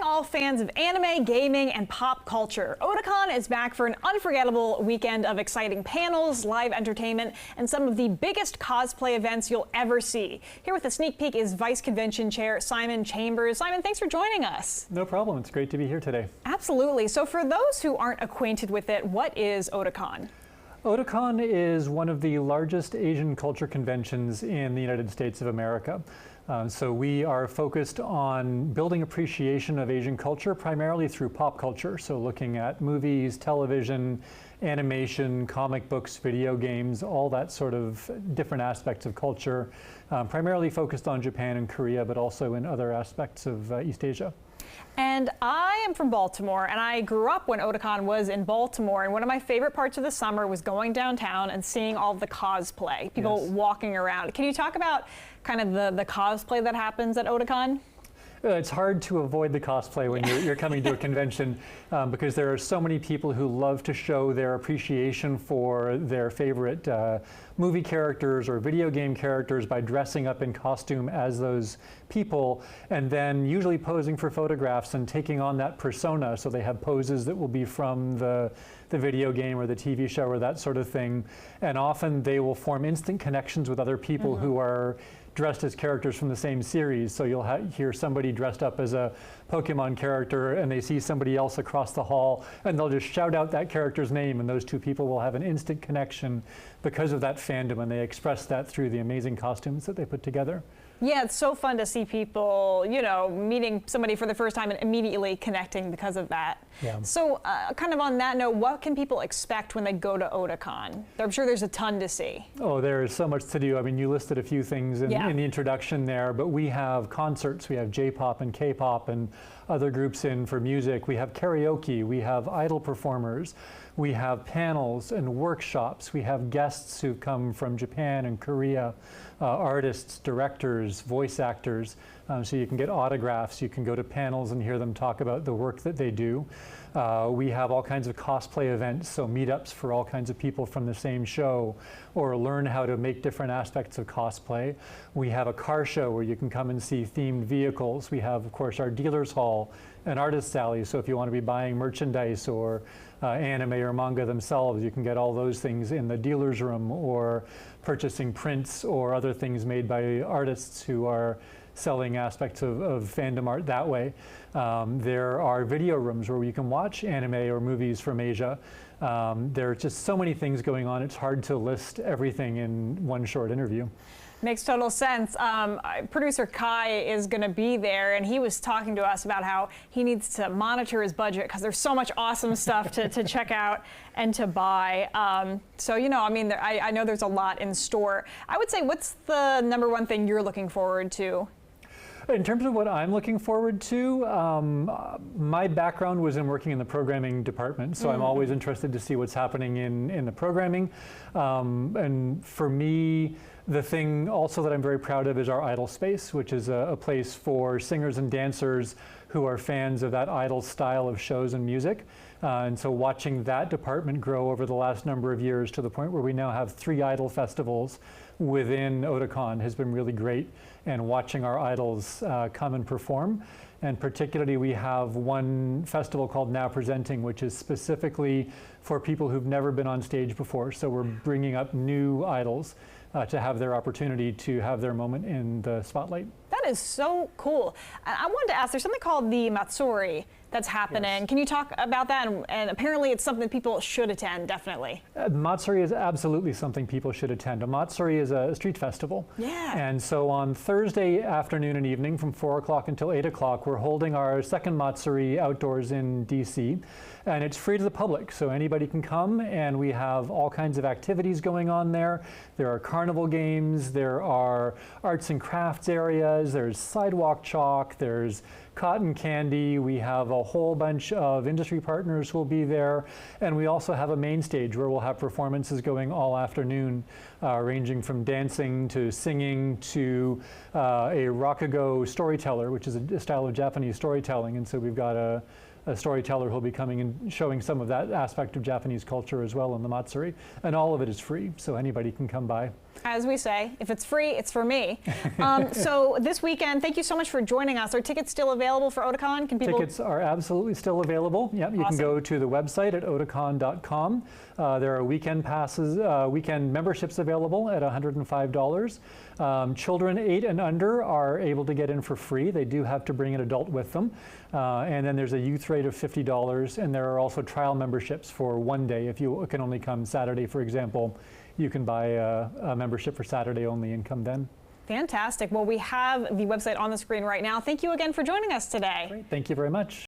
all fans of anime, gaming, and pop culture. Otakon is back for an unforgettable weekend of exciting panels, live entertainment, and some of the biggest cosplay events you'll ever see. Here with a sneak peek is Vice Convention Chair Simon Chambers. Simon, thanks for joining us. No problem. It's great to be here today. Absolutely. So for those who aren't acquainted with it, what is Otakon? Otakon is one of the largest Asian culture conventions in the United States of America. So we are focused on building appreciation of Asian culture primarily through pop culture. So looking at movies, television, animation, comic books, video games, all that sort of different aspects of culture, primarily focused on Japan and Korea, but also in other aspects of East Asia. And I am from Baltimore, and I grew up when Otakon was in Baltimore, and one of my favorite parts of the summer was going downtown and seeing all of the cosplay, people walking around. Can you talk about kind of the cosplay that happens at Otakon? It's hard to avoid the cosplay when you're coming to a convention because there are so many people who love to show their appreciation for their favorite movie characters or video game characters by dressing up in costume as those people and then usually posing for photographs and taking on that persona. So they have poses that will be from the video game or the TV show or that sort of thing. And often they will form instant connections with other people who are dressed as characters from the same series. So you'll hear somebody dressed up as a Pokemon character and they see somebody else across the hall and they'll just shout out that character's name and those two people will have an instant connection because of that fandom, and they express that through the amazing costumes that they put together. Yeah, it's so fun to see people, you know, meeting somebody for the first time and immediately connecting because of that. Yeah. So kind of on that note, what can people expect when they go to Otakon? I'm sure there's a ton to see. Oh, there is so much to do. I mean, you listed a few things in the introduction there, but we have concerts, we have J-pop and K-pop and other groups in for music. We have karaoke, we have idol performers, we have panels and workshops, we have guests who come from Japan and Korea, artists, directors, voice actors, so you can get autographs, you can go to panels and hear them talk about the work that they do. We have all kinds of cosplay events, so meetups for all kinds of people from the same show, or learn how to make different aspects of cosplay. We have a car show where you can come and see themed vehicles. We have, of course, our dealer's hall and artist's alley, so if you want to be buying merchandise or anime or manga themselves, you can get all those things in the dealer's room, or purchasing prints or other things made by artists who are selling aspects of fandom art that way. There are video rooms where you can watch anime or movies from Asia. There are just so many things going on, it's hard to list everything in one short interview. Makes total sense. Producer Kai is going to be there, and he was talking to us about how he needs to monitor his budget because there's so much awesome stuff to check out and to buy. So, you know, I mean, I know there's a lot in store. I would say, what's the #1 thing you're looking forward to? In terms of what I'm looking forward to, my background was in working in the programming department, so I'm always interested to see what's happening in the programming. And for me, the thing also that I'm very proud of is our idol space, which is a place for singers and dancers who are fans of that idol style of shows and music. And so watching that department grow over the last number of years to the point where we now have 3 idol festivals within Otakon has been really great, and watching our idols come and perform. And particularly we have one festival called Now Presenting, which is specifically for people who've never been on stage before. So we're bringing up new idols to have their opportunity to have their moment in the spotlight. That is so cool. I wanted to ask, there's something called the Matsuri that's happening. Yes. Can you talk about that? And apparently it's something people should attend, definitely. Matsuri is absolutely something people should attend. A Matsuri is a street festival. Yeah. And so on Thursday afternoon and evening from 4 o'clock until 8 o'clock, we're holding our second Matsuri outdoors in DC. And it's free to the public, so anybody can come, and we have all kinds of activities going on there. There are carnival games, there are arts and crafts areas, there's sidewalk chalk, there's cotton candy, we have a whole bunch of industry partners who will be there, and we also have a main stage where we'll have performances going all afternoon, ranging from dancing to singing to a rokago storyteller, which is a style of Japanese storytelling, and so we've got a storyteller who'll be coming and showing some of that aspect of Japanese culture as well in the Matsuri, and all of it is free, so anybody can come by. As we say, if it's free, it's for me. So this weekend, thank you so much for joining us. Are tickets still available for Otakon? Can people? Tickets are absolutely still available. Yep, you can go to the website at otakon.com. There are weekend passes, weekend memberships available at $105. Children 8 and under are able to get in for free. They do have to bring an adult with them. And then there's a youth rate of $50, and there are also trial memberships for one day. If you can only come Saturday, for example, you can buy a membership for Saturday only and come then. Fantastic. Well, we have the website on the screen right now. Thank you again for joining us today. Great. Thank you very much.